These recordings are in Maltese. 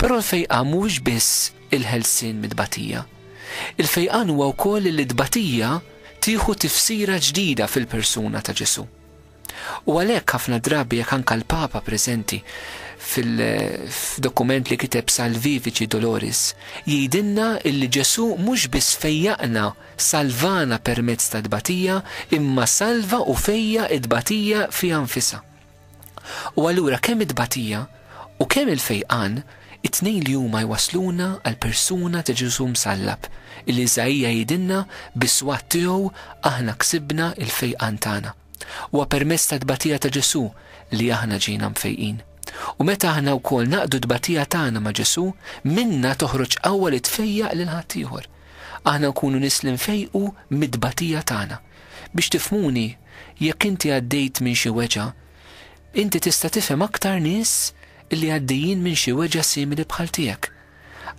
Però l-fejqan mhux biss il-ħelsien mid-tbatija. Il-fejqan huwa wkoll li d-tbatija tieħu tifsira ġdida fil-persuna ta' Ġesu. U għalhekk ħafna drabi jekk anke l-Papa preżenti f'dokument li kiteb Salvifici Doloris jgħidilna illi Ġesu mhux biss fejjaqna salvana permezz ta' tbatija imma salva u fejja id-tbatija fiha nfisha. U allura kemm id-tbatija u kemm il-fejqan it-tnejn li huma jwasluna għal persuna ta' Ġesu msallab illi Iżajja jgħidilna bis-swat tiegħu aħna ksibna il-fejqan tagħna. Huwa permezz ta' tbatija ta' Ġesu li aħna ġejna mfejqin. U meta aħna wkoll naqdu tbatija tagħna ma' Ġesu, minna toħroġ qawwa li tfejjaq lil ħadd ieħor. Aħna nkunu nies li nfejqu mid-tbatija tagħna. Biex tifhmuni, jekk inti għaddejt minn xi weġa, inti tista' tifhem aktar nies illi għaddejjin minn xi weġa simili bħal tiegħek.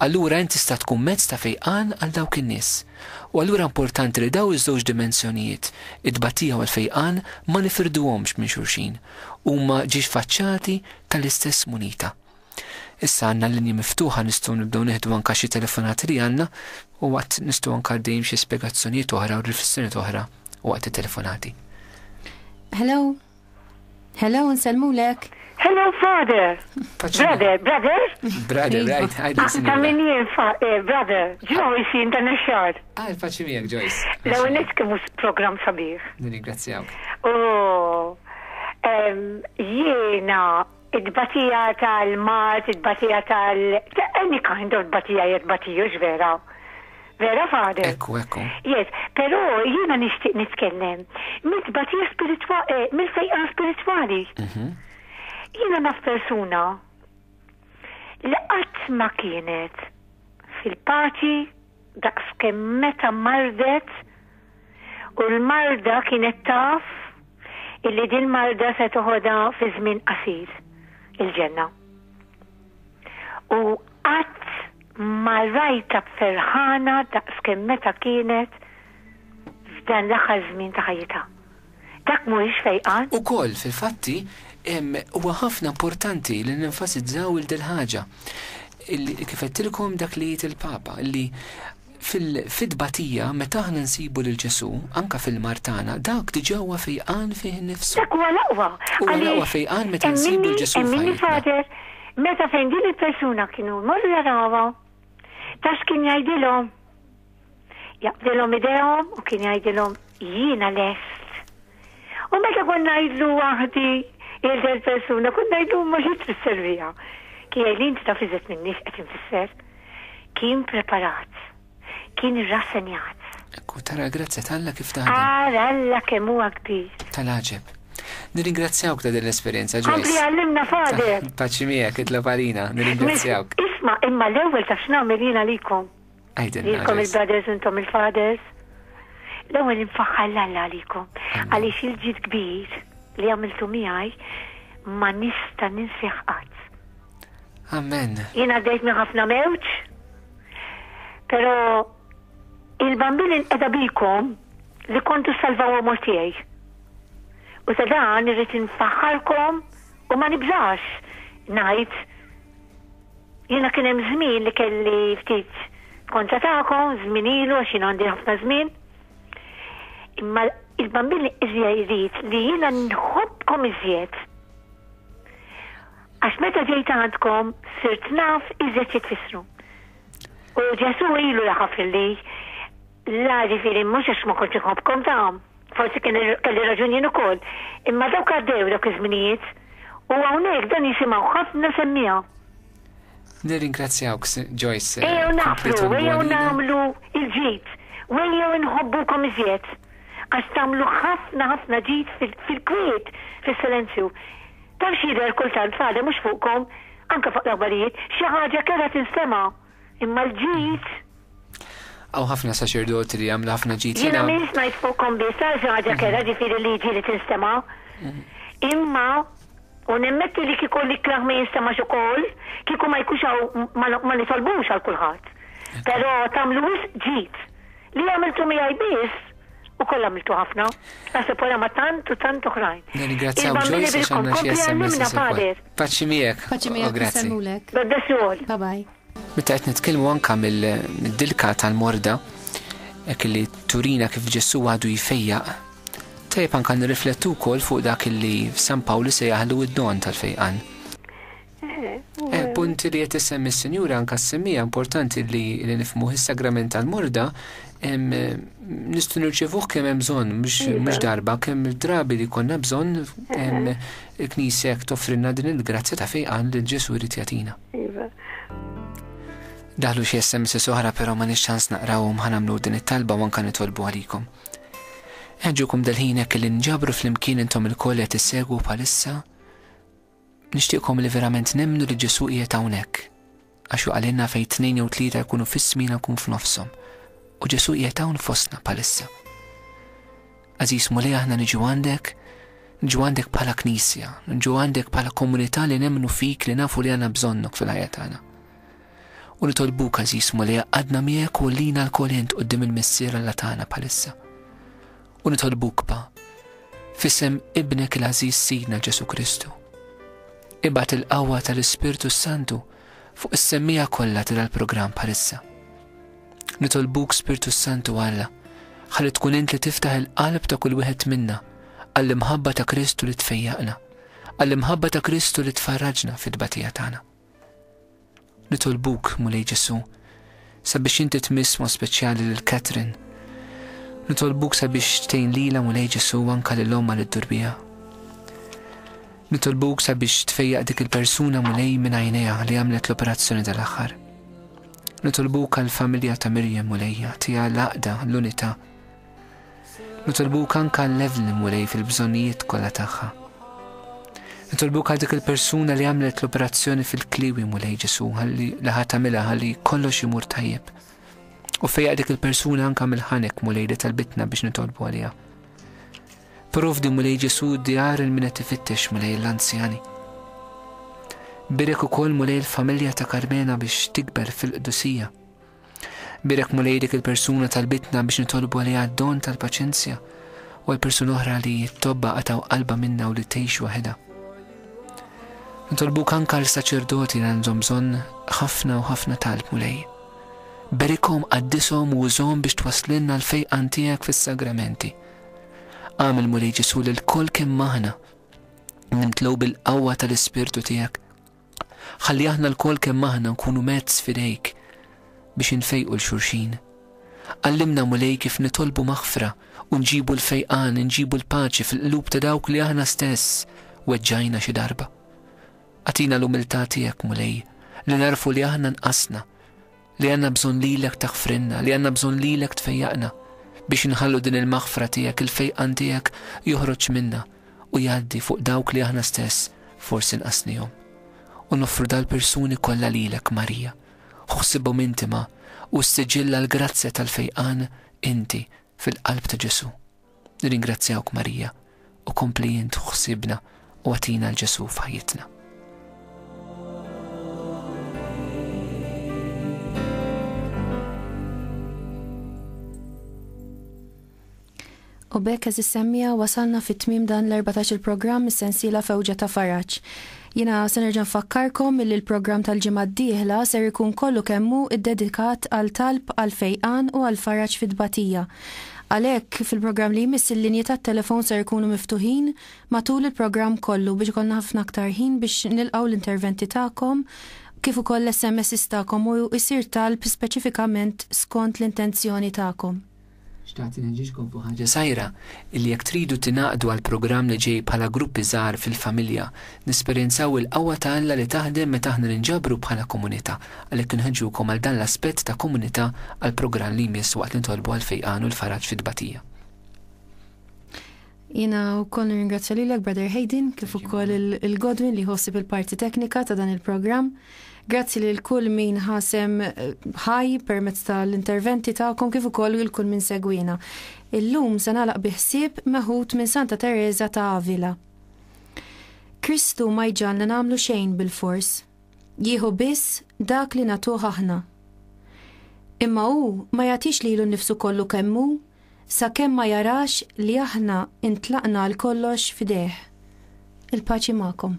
Allura inti tista' tkun mezz ta' fejqan għal dawk in-nies. U allura importanti li daw iż-żewġ dimensjonijiet, id-tbatija u l-fejqan, ma nifirduhomx minn xulxin. Huma ġiex faċċati tal-istess munita. Issa għandna l-linji miftuħa nistgħu nibdew nieħdu anke xi telefonati li għandna u waqt nistgħu anke għaddejjin xi spjegazzjonijiet oħra u riflessjonijiet oħra waqt it-telefonati. Hello. Hello, nsellmulek. Hello, father. Brother. Brother, right. Tamminien, brother. Joyce, international. Faċi miegħek, Joyce. L-għunet kemmu program sabiħ. Nirringrazzjawk. Jiena, id-batija tal-mat, id-batija any kind of batija jid-batiju, ġvera. Vera, father? Ekku. Yes, pero jiena nixtieq nitkellem. Mid-batija spirituali, mill-fejqan spirituali. Jiena naf persuna li qatt ma kienet fil-paċi daqskemm meta mardet u l-marda kienet taf illi din marda se toħodha fi żmien qasir il-ġenna. U qatt ma rajta ferħana daqskemm meta kienet f'dan l-aħħar żmien ta' ħajjitha. Dak mhuwiex fejqan? Ukoll fil-fatti huwa ħafna importanti li nenfasizzaw il-dil ħaġa. Kif qedtilkom dak li jgħid il-Papa li fid-tbatija meta aħna nsibu lil Ġesu anke fil-martana dak diġà huwa fejqan fih innifsu. Dak huwa laqwa. Huwa laqwa fejqan meta nsibu l-Ġesu f'ħajjitna. Meta fejn din il-persuna kienu morru jarawha, tax kien jgħidilhom. Jaqbdilhom idejhom u kien jgħidilhom jiena lest. U meta konna ngħidlu waħdi il-del persuna, kun ngħidlu ma ġiet fis-servija. Kien jgħidli inti taf iżgħet minn nies qed infisser. Kien preparat. Kien irrassenjat. Ekku tara grazzi talla kif taħdem. Alla kemm huwa kbir. Tal-aġeb. Nirringrazzjawk ta' din l-esperjenza, Joyce. Kompli għallimna fader. Paċi miegħek it-laparina, nirringrazzjawk. Isma' imma l-ewwel ta' x'nagħmel jiena likom. Lilkom il-brothers intom il-fathers. L-ewwel infaħħal Alla għalikom għaliex il-ġid kbir li għamiltu miegħi ma nista' ninsih qatt. Amen. Jiena għaddejt minn ħafna mewġ, però il-bambini qiegħda bikom li kontu salvaw amor tiegħi. U ta' dan irrid infaħħarkom u ma nibżax ngħid jiena kien hemm żmien li kelli ftit kontra tagħkom, żmien ilu għax jien għandi ħafna żmien. Imma il-bambini iżjed li jiena nħobbkom iżjed. Għax meta ġejt għandkom sirt naf iżjed jitfissru. U Ġesu ilu jaħafilli la ġifieri mhux għax ma kontx inħobbkom tam. Forsi kelli raġun jien ukoll. Imma dawk għaddew dawk iż-żminijiet u hawnhekk dan jisimgħu ħafna semmija. Nirringrazzjawk, Joyce. Ejjew nagħmlu il-ġid. Ejjew inħobbukom iżjed. Għax tagħmlu ħafna ġid fil-kwiet, fis-silenzju. Taf xider kultant fada mhux fuqkom, anke fuq l-aħbarijiet, xi ħaġa kellha tinstema'. Imma l-ġid. Aw ħafna saċerdoti li jagħmlu ħafna ġid. Jiena min smajt fuqkom biss xi ħaġa kellha ġifieri li ġieli tinstema'. Imma u nemmetti li kieku li kraħ ma jinstemax ukoll, kieku ma jkunx ma nitolbux għal kulħadd. Però tagħmlu ġid. Li għamiltu miegħi biss u kollha għamiltu ħafna. Naħseb wara ma tant u tant oħrajn. Ringrazzaw Joyce għax għandna xi SMS ukoll. Paċi miegħek. Paċi miegħek nsemulek. Bad-deswol. Bye bye. Meta qed nitkellmu anke mill-dilka tal-morda hekk li turina kif Ġesu għadu jfejjaq. Tajjeb anke nirriflettu wkoll fuq dak li San Pawli se jaħlu id-don tal-fejqan. Punti li qed issemmi s-Sinjura anke s-semmija importanti li nifhmu is-sagrament tal-morda nistgħu nirċevuh kemm hemm bżonn, mhux darba, kemm drabi li konna bżonn il-Knisja jekk toffrilna din il-grazzja ta' fejqan li Ġesu jrid jagħtina. Daħlu xi SMS oħra però ma nix ċans naqrawhom ħanamlu din it-talba u anke nitolbu għalikom. Ħeġġukom dal-ħin hekk li nġabru flimkien intom il-koll qed issegwu bħalissa. Nixtieqkom li verament nemnu li Ġesu qiegħed hawnhekk. Għax għalinna fejn 2 jew 3 jkunu fis-smina jkun f'nofshom. U Ġesu qiegħed hawn fostna bħalissa. Aziz mulej aħna niġu għandek bħala Knisja, niġu għandek bħala komunità li nemnu fik li nafu li għandna bżonnok fil-ħajja tagħna. U nitolbuk aziz mulej għadna miegħek u lina l-kol int quddiem il-missiera Alla tagħna bħalissa. U nitolbuk pa f'isem ibnek il-Aziz Sidna Ġesu Kristu. Ibgħat il-qawwa tal-Ispirtu Santu fuq is-semmija kollha tal-programm bħalissa. Nitolbuk Spiritu Santu Alla, ħalli tkun int li tiftaħ il-qalb ta' kull wieħed minna għall-imħabba ta' Kristu li tfejjaqna, għall-imħabba ta' Kristu li tfarraġna fid-tbatija tagħna. Nitolbuk mulej Ġesu sabiex inti tmiss mod speċjali lil Catherine. Nitolbuk sabiex tgħin lilha mulej Ġesu anke lill-omma li ddur biha. Nitolbuk sabiex tfejjaq dik il-persuna mulej minn għajnejha li għamlet l-operazzjoni tal-aħħar. Nitolbuk għall-familja ta' Mirjam mulejja tiegħha l-għaqda l-unità. Nitolbuk anke għall-Evelyn mulej fil-bżonnijiet kollha tagħha. Nitolbuk għal dik il-persuna li għamlet l-operazzjoni fil-kliwi mulej Ġesu ħalli laħa tagħmilha ħalli kollox imur tajjeb. U fejjaq dik il-persuna anke mill-ħanek mulej li talbitna biex nitolbu għaliha. Provdi mulej Ġesu d-djar il-min qed tifittex mulej l-anzjani. Birek ukoll mulej l-familja ta' Karmena biex tikber fil-qdusija. Birek mulej dik il-persuna talbitna biex nitolbu għaliha d-don tal-paċenzja u l-persuna oħra li tobba qataw qalba minna u li tgħix waħedha. Nitolbuk anke l-saċerdoti li għandhom bżonn ħafna u ħafna talb mulej. Berikhom qaddishom u użhom biex twasslilna l-fejqan tiegħek fis-sagramenti. Għamil mulej Ġesu li l-koll kemm aħna nimtlew bil-qawwa tal-Ispirtu tiegħek. Ħalli aħna l-koll kemm aħna nkunu mezz fidejk biex infejqu l-xulxin. Għallimna mulej kif nitolbu maħfra u nġibu l-fejqan, nġibu l-paċi fil-qlub ta' dawk li aħna stess weġġajna xi darba. Għatina l-umiltà tiegħek mulej li narfu li aħna nqasna, li għandna bżonn lilek taħfrinna, li għandna bżonn lilek tfejjaqna biex nħallu din il-maħfra tiegħek, il-fejqan tiegħek joħroġ minna u jgħaddi fuq dawk li aħna stess forsi nqasnihom. U noffru dal-persuni kollha lilek Marija, ħossibhom intima u s-siġilla l-grazzja tal-fejqan inti fil-qalb ta' Ġesu. Nirringrazzjawk Marija u kompli int ħossibna u għatina l-Ġesu f'ħajjitna. U bekk eżis semmija wasalna fit-tmiem dan l-14 il-programm is-sensiela Fewġa ta' Faraġġ. Jiena se nerġa' nfakkarkom li l-programm tal-ġimgħa d-dieħla ser ikun kollu kemmu iddedikat għal talb għal fejqan u għal faraġġ fid-tbatija. Għalhekk fil-programm li jmiss il-linji tat-telefon ser ikunu miftuħin matul il-programm kollu biex ikollna ħafna aktar ħin biex nilqgħu l-interventi tagħkom kif ukoll l-SMS tagħkom u jsir talb speċifikament skont l-intenzjoni tagħkom. Xtaqt nġiġkom fuq ħaġa sajra illi jekk tridu tingħaqdu għal programm li ġej bħala gruppi żgħar fil-familja, nisperjenzaw il-qawwa ta' Alla li taħdem meta aħna ninġabru bħala komunità, għalhekk inħeġġukom għal dan l-aspett ta' komunità għal programm li jmiss waqt li ntolbu għal fejqan u l-faraġġ fid-tbatija. Jiena wkoll nirringrazzja lilek Brother Hayden kif ukoll il-Godwin li ħossib il-parti teknika ta' dan il-programm. Grazzi lil kull min ħasem ħaj permezz tal-interventi tagħkom kif ukoll lil kull min segwina. Illum se nagħlaq biħsieb meħud minn Santa Teresa ta' Avila. Kristu ma jġalna nagħmlu xejn bil-fors. Jieħu biss dak li nagħtuh aħna. Imma hu ma jagħtix lilu nnifsu kollu kemm hu, sakemm ma jarax li aħna intlaqna l kollox fideh. Il-paċi magħkom.